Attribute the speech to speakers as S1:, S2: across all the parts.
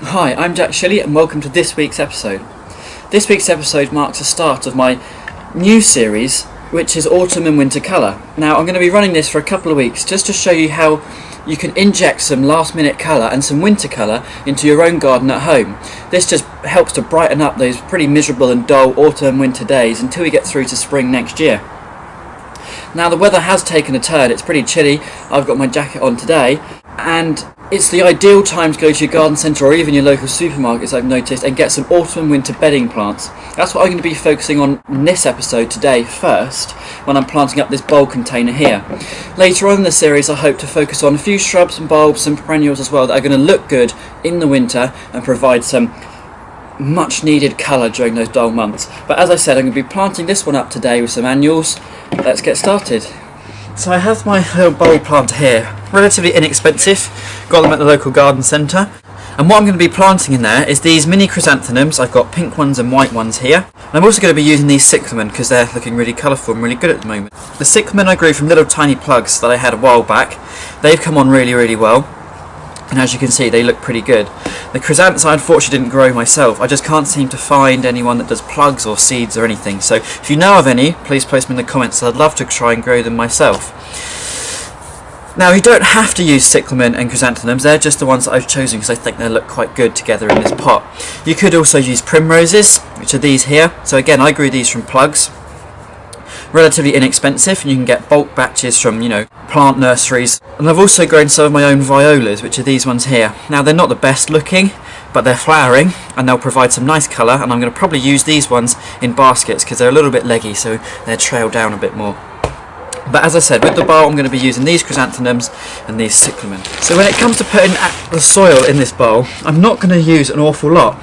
S1: Hi, I'm Jack.shilley and welcome to this week's episode. This week's episode marks the start of my new series, which is Autumn and Winter Colour. Now I'm going to be running this for a couple of weeks just to show you how you can inject some last minute colour and some winter colour into your own garden at home. This just helps to brighten up those pretty miserable and dull autumn and winter days until we get through to spring next year. Now the weather has taken a turn, it's pretty chilly. I've got my jacket on today and it's the ideal time to go to your garden centre or even your local supermarkets, I've noticed, and get some autumn and winter bedding plants. That's what I'm going to be focusing on in this episode today first, when I'm planting up this bulb container here. Later on in the series I hope to focus on a few shrubs and bulbs and perennials as well that are going to look good in the winter and provide some much needed colour during those dull months. But as I said, I'm going to be planting this one up today with some annuals. Let's get started. So I have my little bulb planter here, relatively inexpensive, got them at the local garden centre, and what I'm going to be planting in there is these mini chrysanthemums. I've got pink ones and white ones here, and I'm also going to be using these cyclamen because they're looking really colourful and really good at the moment. The cyclamen I grew from little tiny plugs that I had a while back. They've come on really well, and as you can see they look pretty good. The chrysanthemums I unfortunately didn't grow myself. I just can't seem to find anyone that does plugs or seeds or anything, so if you know of any, please post them in the comments. I'd love to try and grow them myself. Now you don't have to use cyclamen and chrysanthemums, they're just the ones that I've chosen because I think they look quite good together in this pot. You could also use primroses, which are these here. So again, I grew these from plugs. Relatively inexpensive, and you can get bulk batches from, plant nurseries. And I've also grown some of my own violas, which are these ones here. Now they're not the best looking, but they're flowering and they'll provide some nice colour, and I'm going to probably use these ones in baskets because they're a little bit leggy, so they're trailed down a bit more. But as I said, with the bowl I'm going to be using these chrysanthemums and these cyclamen. So when it comes to putting the soil in this bowl, I'm not going to use an awful lot,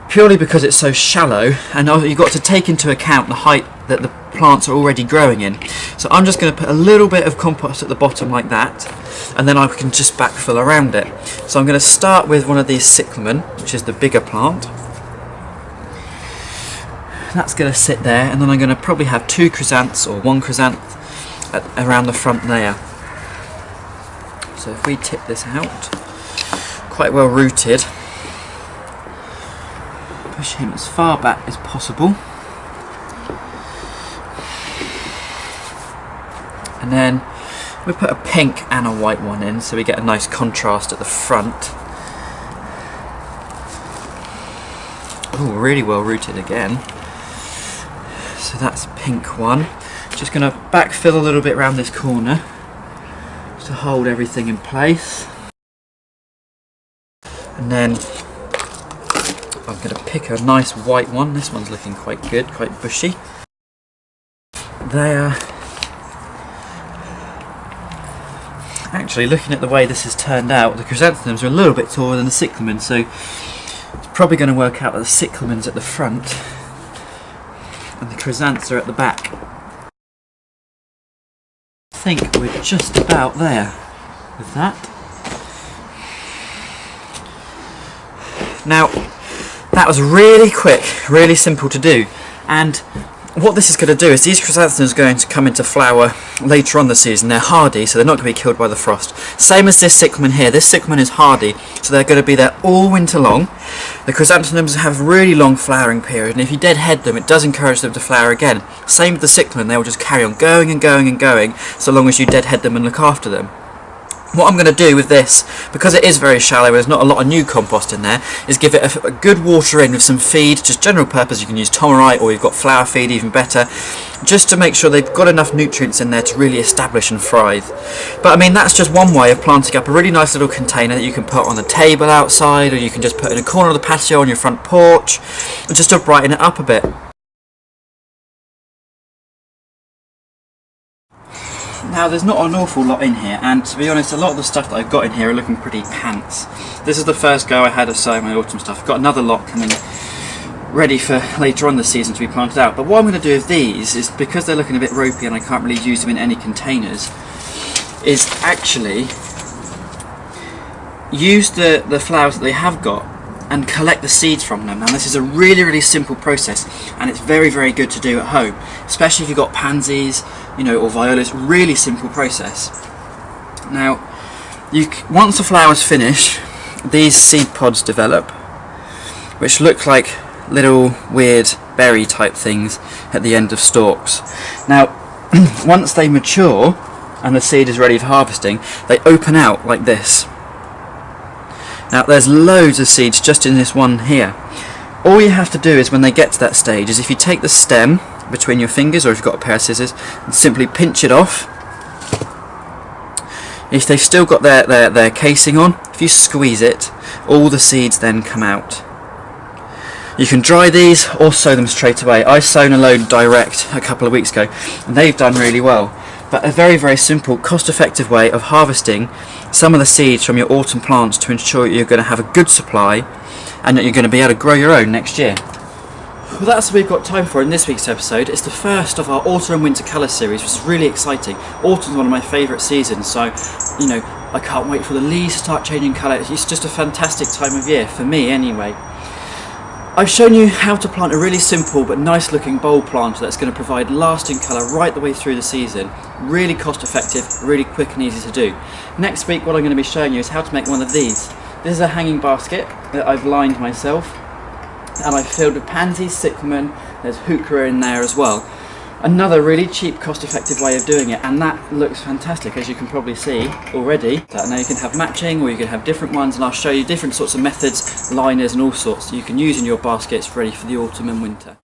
S1: purely because it's so shallow, and you've got to take into account the height that the plants are already growing in. So I'm just going to put a little bit of compost at the bottom like that, and then I can just backfill around it. So I'm going to start with one of these cyclamen, which is the bigger plant. That's going to sit there, and then I'm going to probably have two chrysanths or one chrysanth around the front there. So if we tip this out, quite well rooted, push him as far back as possible, and then we put a pink and a white one in so we get a nice contrast at the front. Oh, really well rooted again. So that's pink one. Just going to backfill a little bit around this corner to hold everything in place, and then I'm going to pick a nice white one. This one's looking quite good, quite bushy. There. Actually, looking at the way this has turned out, the chrysanthemums are a little bit taller than the cyclamen, so it's probably going to work out that the cyclamen's at the front and the chrysanths are at the back. I think we're just about there with that. Now, that was really quick, really simple to do, and what this is going to do is these chrysanthemums are going to come into flower later on the season. They're hardy, so they're not going to be killed by the frost. Same as this cyclamen here. This cyclamen is hardy, so they're going to be there all winter long. The chrysanthemums have a really long flowering period, and if you deadhead them, it does encourage them to flower again. Same with the cyclamen, they will just carry on going and going and going, so long as you deadhead them and look after them. What I'm going to do with this, because it is very shallow, there's not a lot of new compost in there, is give it a good water in with some feed, just general purpose. You can use tomerite or you've got flower feed, even better, just to make sure they've got enough nutrients in there to really establish and thrive. But I mean, that's just one way of planting up a really nice little container that you can put on the table outside, or you can just put in a corner of the patio on your front porch, just to brighten it up a bit. Now there's not an awful lot in here, and to be honest, a lot of the stuff that I've got in here are looking pretty pants. This is the first go I had of sowing my autumn stuff. I've got another lot coming ready for later on the season to be planted out. But what I'm going to do with these is, because they're looking a bit ropey and I can't really use them in any containers, is actually use the flowers that they have got and collect the seeds from them. Now this is a really simple process, and it's very good to do at home, especially if you've got pansies, or violas. Really simple process. Now once the flowers finish, these seed pods develop, which look like little weird berry type things at the end of stalks. Now once they mature and the seed is ready for harvesting, they open out like this. Now there's loads of seeds just in this one here. All you have to do is, when they get to that stage, is if you take the stem between your fingers, or if you've got a pair of scissors, and simply pinch it off. If they've still got their casing on, if you squeeze it, all the seeds then come out. You can dry these or sow them straight away. I sown a load direct a couple of weeks ago and they've done really well. But a very, very simple, cost-effective way of harvesting some of the seeds from your autumn plants to ensure you're going to have a good supply and that you're going to be able to grow your own next year. Well, that's what we've got time for in this week's episode. It's the first of our autumn and winter colour series, which is really exciting. Autumn's one of my favourite seasons, so you know, I can't wait for the leaves to start changing colour. It's just a fantastic time of year, for me anyway. I've shown you how to plant a really simple but nice looking bulb planter that's going to provide lasting colour right the way through the season. Really cost effective, really quick and easy to do. Next week what I'm going to be showing you is how to make one of these. This is a hanging basket that I've lined myself and I've filled with pansies, cyclamen, there's heuchera in there as well. Another really cheap, cost-effective way of doing it, and that looks fantastic, as you can probably see already. Now you can have matching, or you can have different ones, and I'll show you different sorts of methods, liners and all sorts that you can use in your baskets ready for the autumn and winter.